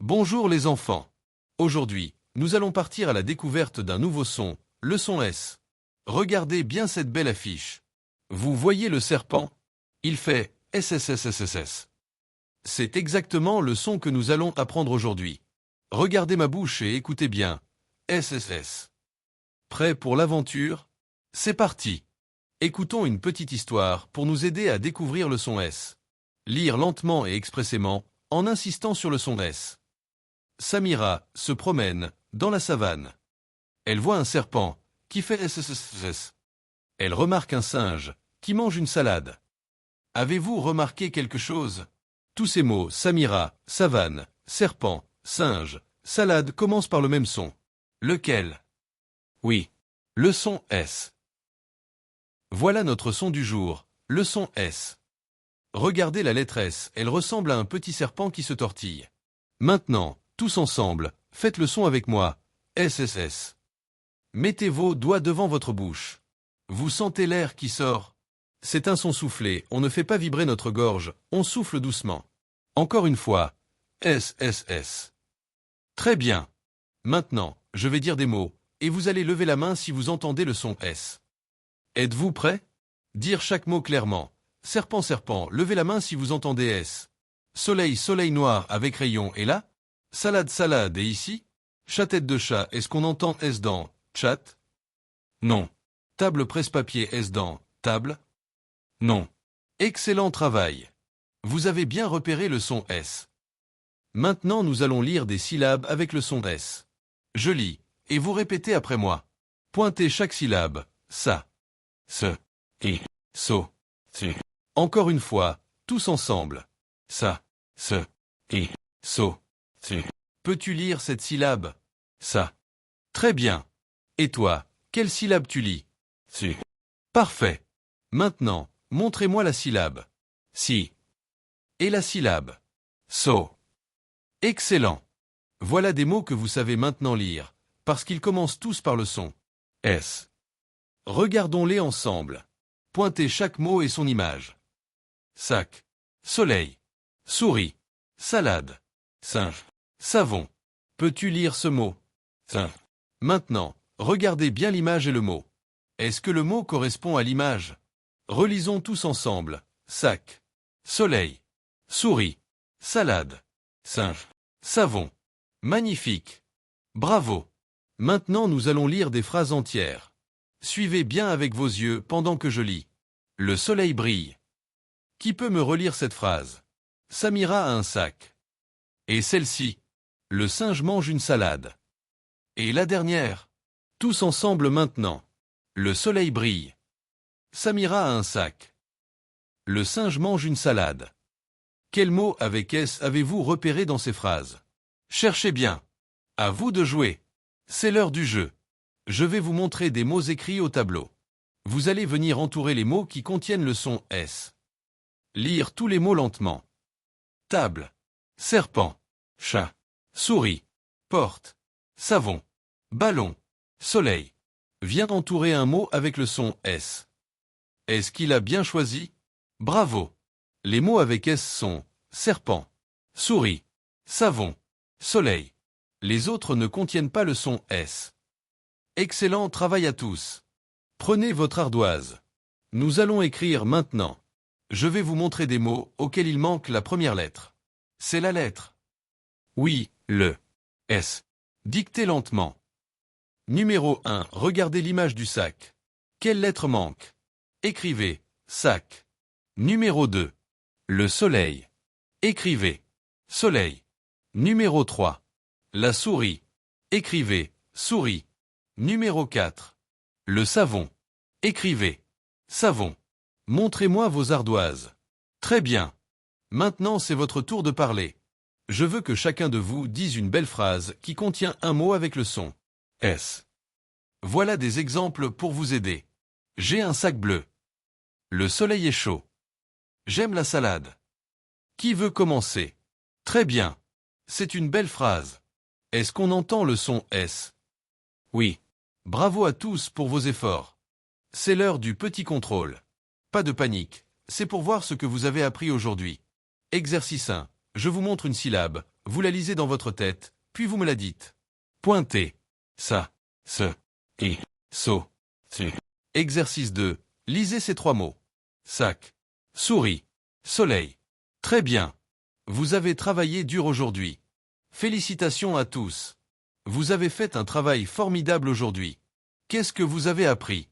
Bonjour les enfants. Aujourd'hui, nous allons partir à la découverte d'un nouveau son, le son S. Regardez bien cette belle affiche. Vous voyez le serpent? Il fait SSSSSS. C'est exactement le son que nous allons apprendre aujourd'hui. Regardez ma bouche et écoutez bien. SSS. Prêt pour l'aventure? C'est parti. Écoutons une petite histoire pour nous aider à découvrir le son S. Lire lentement et expressément, en insistant sur le son S. Samira se promène dans la savane. Elle voit un serpent qui fait SSSS. Elle remarque un singe qui mange une salade. Avez-vous remarqué quelque chose? Tous ces mots, Samira, savane, serpent, singe, salade commencent par le même son. Lequel? Oui, le son S. Voilà notre son du jour, le son S. Regardez la lettre S, elle ressemble à un petit serpent qui se tortille. Maintenant, tous ensemble, faites le son avec moi. SSS. Mettez vos doigts devant votre bouche. Vous sentez l'air qui sort? C'est un son soufflé, on ne fait pas vibrer notre gorge, on souffle doucement. Encore une fois. SSS. Très bien. Maintenant, je vais dire des mots, et vous allez lever la main si vous entendez le son S. Êtes-vous prêts? Dire chaque mot clairement. Serpent, serpent, levez la main si vous entendez S. Soleil, soleil noir avec rayon, et là? Salade, salade, et ici? Chat-tête de chat, est-ce qu'on entend S dans chat? Non. Table, presse-papier, S dans table? Non. Excellent travail. Vous avez bien repéré le son S. Maintenant, nous allons lire des syllabes avec le son S. Je lis, et vous répétez après moi. Pointez chaque syllabe. Ça. Se. I. So. Tu. Encore une fois, tous ensemble. Ça. Se. I. So. Tu. Peux-tu lire cette syllabe? Ça. Très bien. Et toi, quelle syllabe tu lis? Tu. Parfait. Maintenant, montrez-moi la syllabe. Si. Et la syllabe. So. Excellent. Voilà des mots que vous savez maintenant lire, parce qu'ils commencent tous par le son S. Regardons-les ensemble. Pointez chaque mot et son image. Sac. Soleil. Souris. Salade. Singe. Savon. Peux-tu lire ce mot? Singe. Maintenant, regardez bien l'image et le mot. Est-ce que le mot correspond à l'image? Relisons tous ensemble. Sac. Soleil. Souris. Salade. Singe. Savon. Magnifique. Bravo. Maintenant nous allons lire des phrases entières. Suivez bien avec vos yeux pendant que je lis. Le soleil brille. Qui peut me relire cette phrase? Samira a un sac. Et celle-ci? Le singe mange une salade. Et la dernière? Tous ensemble maintenant. Le soleil brille. Samira a un sac. Le singe mange une salade. Quel mot avec S avez-vous repéré dans ces phrases? Cherchez bien. À vous de jouer. C'est l'heure du jeu. Je vais vous montrer des mots écrits au tableau. Vous allez venir entourer les mots qui contiennent le son S. Lire tous les mots lentement. Table. Serpent. Chat. Souris. Porte. Savon. Ballon. Soleil. Viens entourer un mot avec le son S. Est-ce qu'il a bien choisi? Bravo. Les mots avec S sont serpent, souris, savon, soleil. Les autres ne contiennent pas le son S. Excellent travail à tous. Prenez votre ardoise. Nous allons écrire maintenant. Je vais vous montrer des mots auxquels il manque la première lettre. C'est la lettre. Oui, le S. Dictez lentement. Numéro 1. Regardez l'image du sac. Quelle lettre manque? Écrivez sac. Numéro 2. Le soleil. Écrivez soleil. Numéro 3. La souris. Écrivez souris. Numéro 4. Le savon. Écrivez savon. Montrez-moi vos ardoises. Très bien. Maintenant c'est votre tour de parler. Je veux que chacun de vous dise une belle phrase qui contient un mot avec le son S. Voilà des exemples pour vous aider. J'ai un sac bleu. Le soleil est chaud. J'aime la salade. Qui veut commencer? Très bien. C'est une belle phrase. Est-ce qu'on entend le son S? Oui. Bravo à tous pour vos efforts. C'est l'heure du petit contrôle. Pas de panique, c'est pour voir ce que vous avez appris aujourd'hui. Exercice 1. Je vous montre une syllabe. vous la lisez dans votre tête, puis vous me la dites. Pointez. Ça, ce, et, so, tu. Exercice 2. Lisez ces 3 mots. Sac, souris, soleil. Très bien. Vous avez travaillé dur aujourd'hui. Félicitations à tous. Vous avez fait un travail formidable aujourd'hui. Qu'est-ce que vous avez appris?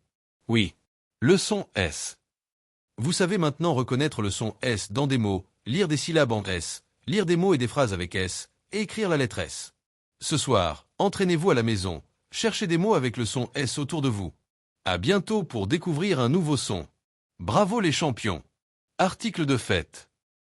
Oui. Leçon S. Vous savez maintenant reconnaître le son S dans des mots, lire des syllabes en S, lire des mots et des phrases avec S, et écrire la lettre S. Ce soir, entraînez-vous à la maison, cherchez des mots avec le son S autour de vous. À bientôt pour découvrir un nouveau son. Bravo les champions. Article de fête.